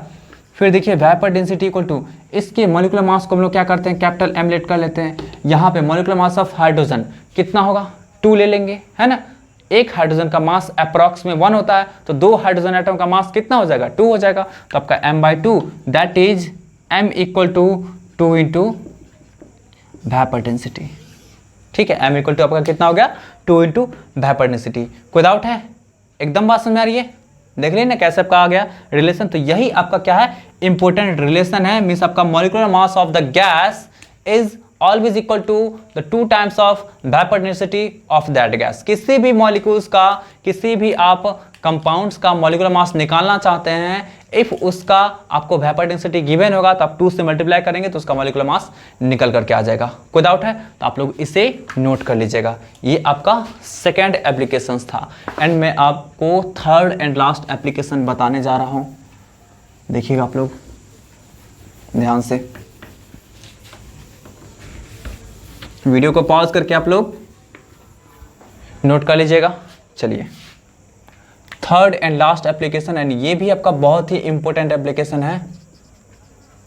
फिर देखिए वेपर डेंसिटी इक्वल टू इसके मॉलिक्यूलर मास को हम लोग क्या करते हैं, कैपिटल M लेट कर लेते हैं। यहाँ पे मॉलिक्यूलर मास ऑफ हाइड्रोजन कितना होगा, 2 ले लेंगे, है ना। एक हाइड्रोजन का मास अप्रॉक्स में 1 होता है, तो 2 हाइड्रोजन एटम का मास कितना हो जाएगा, 2 हो जाएगा। तो आपका m/2 that is m = 2 into vapour density. ठीक है, m = आपका कितना हो गया, 2 इंटू वेपर डेंसिटी। कोई डाउट है, एकदम बात समझ में आ रही है, देख रही ना कैसे आपका आ गया रिलेशन। तो यही आपका क्या है, इंपॉर्टेंट रिलेशन है, मीन्स आपका molecular mass of the gas is always equal to the 2 times of vapour density of that gas. किसी भी मॉलिक्यूल्स का, किसी भी आप कंपाउंड्स का मॉलिक्यूलर मास निकालना चाहते हैं, इफ उसका आपको वेपर डेंसिटी गिवन होगा तो आप 2 से मल्टीप्लाई करेंगे तो उसका मॉलिक्यूलर मास निकल करके आ जाएगा। कोई डाउट है तो आप लोग इसे नोट कर लीजिएगा। ये आपका सेकेंड एप्लीकेशन था, एंड मैं आपको थर्ड एंड लास्ट एप्लीकेशन बताने जा रहा हूं। देखिएगा आप लोग ध्यान से, वीडियो को पॉज करके आप लोग नोट कर लीजिएगा। चलिए, third and last application, and ये भी आपका बहुत ही इंपॉर्टेंट एप्लीकेशन है,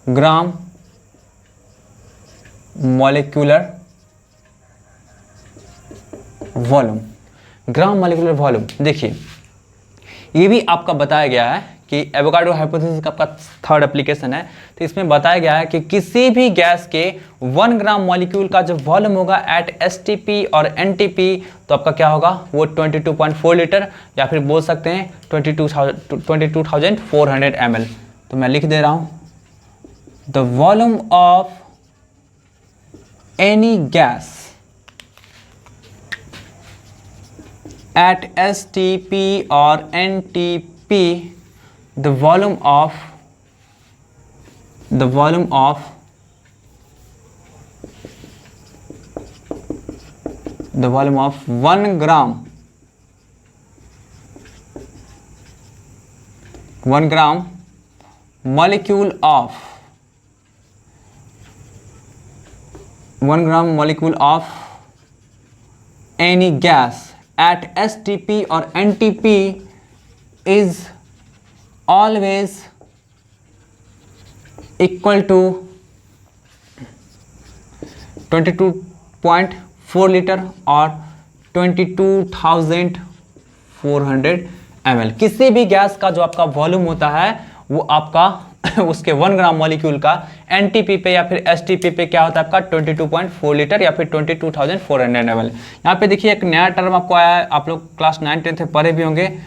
gram molecular volume. Gram molecular volume, देखिए ये भी आपका बताया गया है कि एवोगाड्रो हाइपोथेसिस का आपका थर्ड एप्लीकेशन है। तो इसमें बताया गया है कि किसी भी गैस के 1 ग्राम मॉलिक्यूल का जो वॉल्यूम होगा एट एसटीपी और एनटीपी, तो आपका क्या होगा, वो 22.4 लीटर, या फिर बोल सकते हैं 22,400 ml। तो मैं लिख दे रहा हूं, the volume of any gas eight STP और NTP, the volume of 1 gram molecule of 1 gram molecule of any gas at STP or NTP is always equal to 22.4 litre और 22,400 ml। किसी भी गैस का जो आपका वॉल्यूम होता है वो आपका उसके 1 ग्राम मॉलिक्यूल का एनटीपी पे या फिर एसटीपी पे क्या होता है आपका 22.4 लीटर या फिर 22,400 ml। यहाँ पे देखिए एक नया टर्म आपको आया है, आप लोग क्लास 9 10 में पढ़े भी होंगे,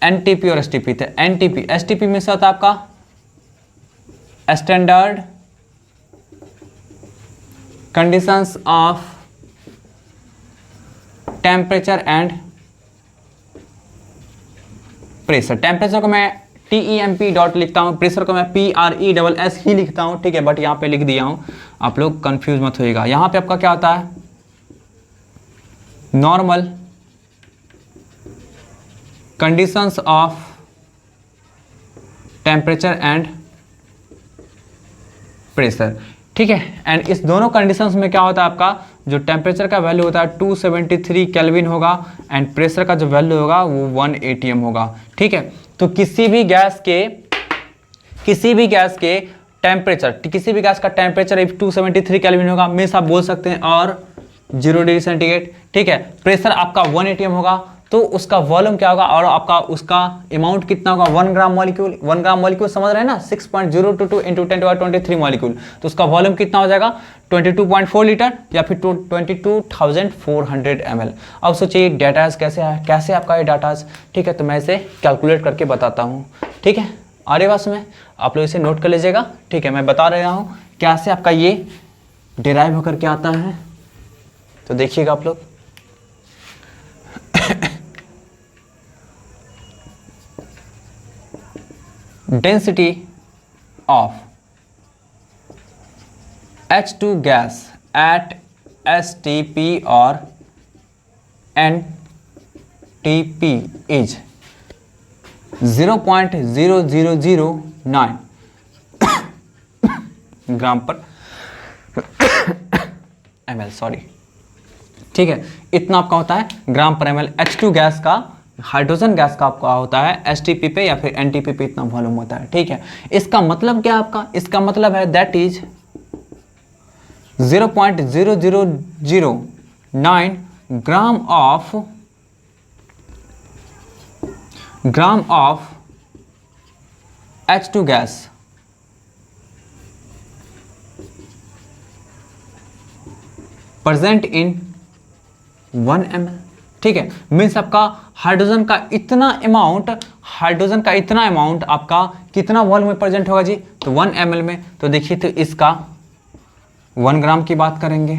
एनटीपी और एसटीपी थे। एनटीपी एसटीपी में से होता है आपका standard conditions of temperature and pressure. Temperature को मैं TEMP डॉट लिखता हूं, प्रेशर को मैं PRESS ही लिखता हूं, ठीक है, बट यहां पे लिख दिया हूं, आप लोग कंफ्यूज मत होइएगा। यहां पे आपका क्या होता है, normal conditions of temperature and pressure, ठीक है। एंड इस दोनों कंडीशंस में क्या होता है आपका, जो टेम्परेचर का वैल्यू होता है 273 केल्विन होगा एंड प्रेशर का जो वैल्यू होगा वो 1 atm होगा, ठीक है। तो किसी भी गैस के टेम्परेचर, किसी भी गैस का टेम्परेचर 273 केल्विन होगा, मीन्स आप बोल सकते हैं और 0 डिग्री सेंटीग्रेड, ठीक है। प्रेशर आपका 1 atm होगा, तो उसका वॉल्यूम क्या होगा और आपका उसका अमाउंट कितना होगा, 1 ग्राम मॉलिक्यूल। 1 ग्राम मॉलिक्यूल समझ रहे हैं ना, 6.022 इंटू 10⁻23 मॉलिक्यूल, तो उसका वॉल्यूम कितना हो जाएगा 22.4 लीटर या फिर 22,400 ml। अब सोचिए डाटाज कैसे है, कैसे आपका ये डाटाज, ठीक है। तो मैं इसे कैलकुलेट करके बताता हूँ, ठीक है। आ रही बात में, आप लोग इसे नोट कर लीजिएगा, ठीक है। मैं बता रहा हूँ कैसे आपका ये डिराइव होकर के आता है, तो देखिएगा आप लोग। Density of H2 gas at STP और NTP इज 0.0009 ग्राम पर ml, सॉरी, ठीक है। इतना आपका होता है ग्राम पर ml। H2 गैस का, हाइड्रोजन गैस का आपका होता है एसटीपी पे या फिर एनटीपी पे इतना वॉल्यूम होता है, ठीक है। इसका मतलब क्या आपका, इसका मतलब है that is 0.0009 gram of gram of H2 gas present in 1 ml। ठीक है, मीन्स आपका हाइड्रोजन का इतना अमाउंट आपका कितना वॉल्यूम में प्रेजेंट होगा जी, तो 1 ml में। तो देखिए, तो इसका 1 ग्राम की बात करेंगे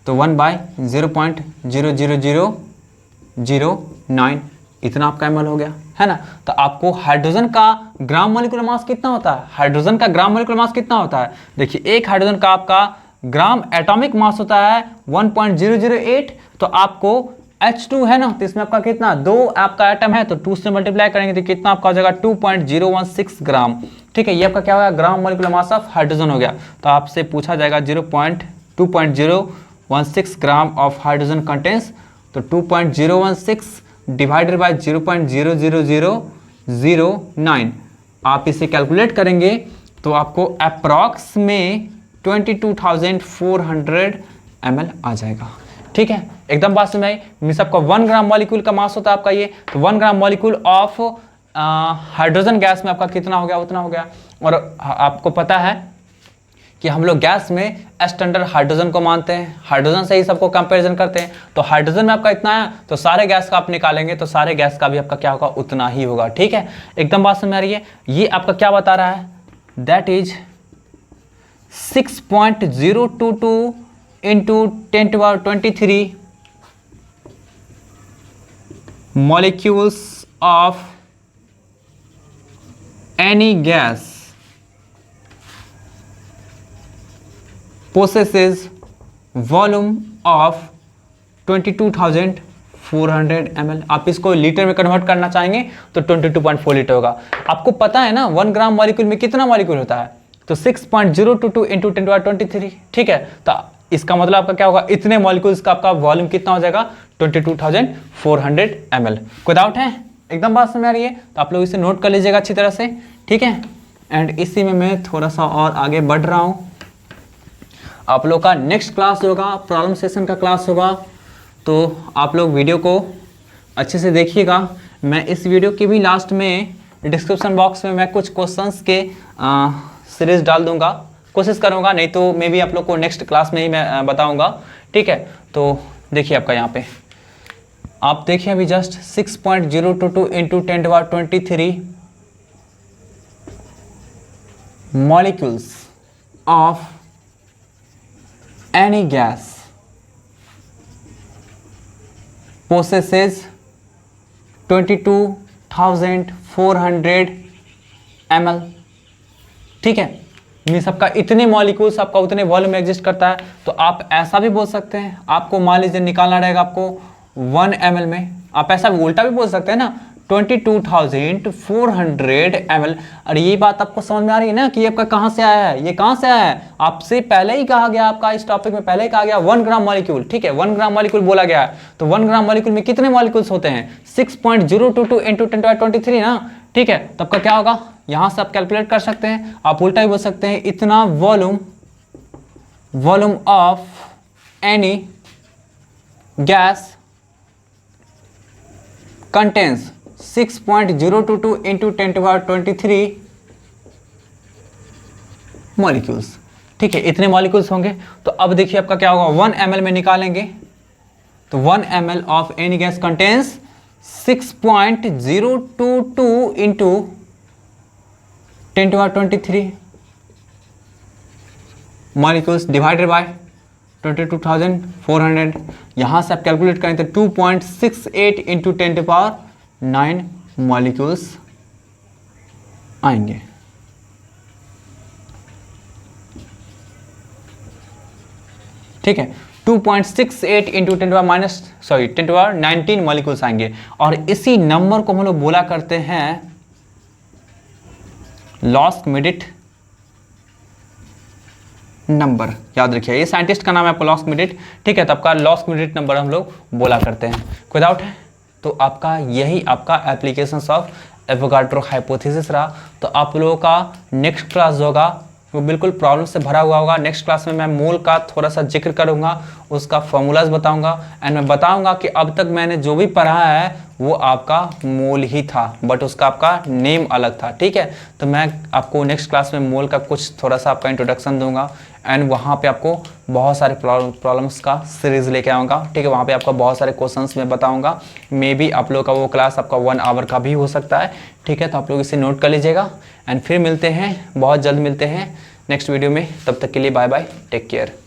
तो 1/0.00009 इतना आपका ml हो गया, है ना। तो आपको हाइड्रोजन का ग्राम मॉलिक्यूलर मास कितना होता है, हाइड्रोजन का ग्राम मॉलिक्यूलर मास कितना होता है, देखिए एक हाइड्रोजन का आपका ग्राम एटॉमिक मास होता है 1.008। तो आपको H2 है ना, तो इसमें आपका कितना, 2 आपका एटम है तो 2 से मल्टीप्लाई करेंगे तो कितना आपका हो जाएगा 2.016 ग्राम। ठीक है, ये आपका क्या होगा, gram molecular mass of hydrogen हो गया। तो आपसे पूछा जाएगा 2.016 ग्राम ऑफ हाइड्रोजन कंटेंस, तो 2.016 डिवाइडेड बाय 0.00009 आप इसे कैलकुलेट करेंगे तो आपको अप्रॉक्स में 22,400 ml आ जाएगा। ठीक है, एकदम बात समझ आई। मीन्स आपका 1 ग्राम मॉलिक्यूल का मास होता है आपका ये, तो 1 gram molecule of hydrogen gas में आपका कितना हो गया, उतना हो गया। और आपको पता है कि हम लोग गैस में स्टैंडर्ड हाइड्रोजन को मानते हैं, हाइड्रोजन से ही सबको कंपैरिजन करते हैं। तो हाइड्रोजन में आपका इतना है तो सारे गैस का आप निकालेंगे तो सारे गैस का भी आपका क्या होगा, उतना ही होगा। ठीक है, एकदम बात समझ आ रही है। ये आपका क्या बता रहा है, that is 6.022 into 10⁻23 molecules of any gas possesses volume of 22,400 ml। आप इसको लीटर में कन्वर्ट करना चाहेंगे तो 22.4 लीटर होगा। आपको पता है ना 1 ग्राम मॉलिक्यूल में कितना मॉलिक्यूल होता है, तो 6.022 into 10⁻23। ठीक है, तो इसका मतलब आपका क्या होगा, इतने मॉलिक्यूल्स का आपका वॉल्यूम कितना हो जाएगा, 22,400 ml। कोई डाउट है, एकदम बात समझ आ रही है। तो आप लोग इसे नोट कर लीजिएगा अच्छी तरह से। ठीक है, एंड इसी में मैं थोड़ा सा और आगे बढ़ रहा हूँ। आप लोग का नेक्स्ट क्लास होगा, प्रॉब्लम सेशन का क्लास होगा, तो आप लोग वीडियो को अच्छे से देखिएगा। मैं इस वीडियो के भी लास्ट में डिस्क्रिप्शन बॉक्स में मैं कुछ क्वेश्चंस के सीरीज डाल दूंगा, कोशिश करूंगा, नहीं तो मे भी आप लोग को नेक्स्ट क्लास में ही मैं बताऊंगा। ठीक है, तो देखिए आपका यहाँ पे आप देखिए अभी just 6.022 into 10⁻23 molecules of any gas possesses 22,400 ml। ठीक है, मीन्स आपका इतने मॉलिक्यूल्स आपका उतने वॉल्यूम में एग्जिस्ट करता है। तो आप ऐसा भी बोल सकते हैं, आपको मान लीजिए निकालना रहेगा आपको 1 ml में, आप ऐसा भी उल्टा भी बोल सकते हैं ना, 22,400 ml। और ये बात आपको समझ में आ रही है ना कि ये आपका कहाँ से आया है, ये कहाँ से आया है, आपसे पहले ही कहा गया, आपका इस टॉपिक में पहले ही कहा गया 1 ग्राम मॉलिक्यूल। ठीक है, 1 ग्राम मॉलिक्यूल बोला गया है, तो 1 ग्राम मॉलिक्यूल में कितने मॉलिक्यूल्स होते हैं, 6.022 into 10⁻23 ना। ठीक है, तब का क्या होगा, यहां से आप कैलकुलेट कर सकते हैं, आप उल्टा भी बोल सकते हैं, इतना volume of any gas contains 6.022 into 10⁻23 molecules. ठीक है, इतने मॉलिक्यूल्स होंगे। तो अब देखिए आपका क्या होगा, 1 ml में निकालेंगे तो 1 ml of any gas contains 6.022 into 10⁻23 molecules divided by 22,400। यहां से आप कैलकुलेट करें तो 2.68 into 10⁻9 मॉलिक्यूल्स आएंगे। ठीक है, 2.68 into 10⁻19 मॉलिक्यूल्स आएंगे। और इसी नंबर को हम लोग बोला करते हैं लॉस्ट मिडिट नंबर। याद रखिए, ये साइंटिस्ट का नाम है आपको लॉस्ट मिडिट। ठीक है, तो आपका लॉस्ट मिडिट नंबर हम लोग बोला करते हैं। कोई डाउट है, तो आपका यही आपका एप्लीकेशंस ऑफ एवोगाड्रो हाइपोथेसिस रहा। तो आप लोगों का नेक्स्ट क्लास होगा वो बिल्कुल प्रॉब्लम से भरा हुआ होगा। नेक्स्ट क्लास में मैं मोल का थोड़ा सा जिक्र करूंगा, उसका फॉर्मूलाज बताऊंगा, एंड मैं बताऊंगा कि अब तक मैंने जो भी पढ़ा है वो आपका मोल ही था, बट उसका आपका नेम अलग था। ठीक है, तो मैं आपको नेक्स्ट क्लास में मोल का कुछ थोड़ा सा आपका इंट्रोडक्शन दूंगा एंड वहाँ पे आपको बहुत सारे प्रॉब्लम्स का सीरीज़ लेके आऊँगा। ठीक है, वहाँ पे आपका बहुत सारे क्वेश्चंस मैं बताऊँगा। मे बी आप लोग का वो क्लास आपका 1 आवर का भी हो सकता है। ठीक है, तो आप लोग इसे नोट कर लीजिएगा एंड फिर मिलते हैं, बहुत जल्द मिलते हैं नेक्स्ट वीडियो में। तब तक के लिए बाय बाय, टेक केयर।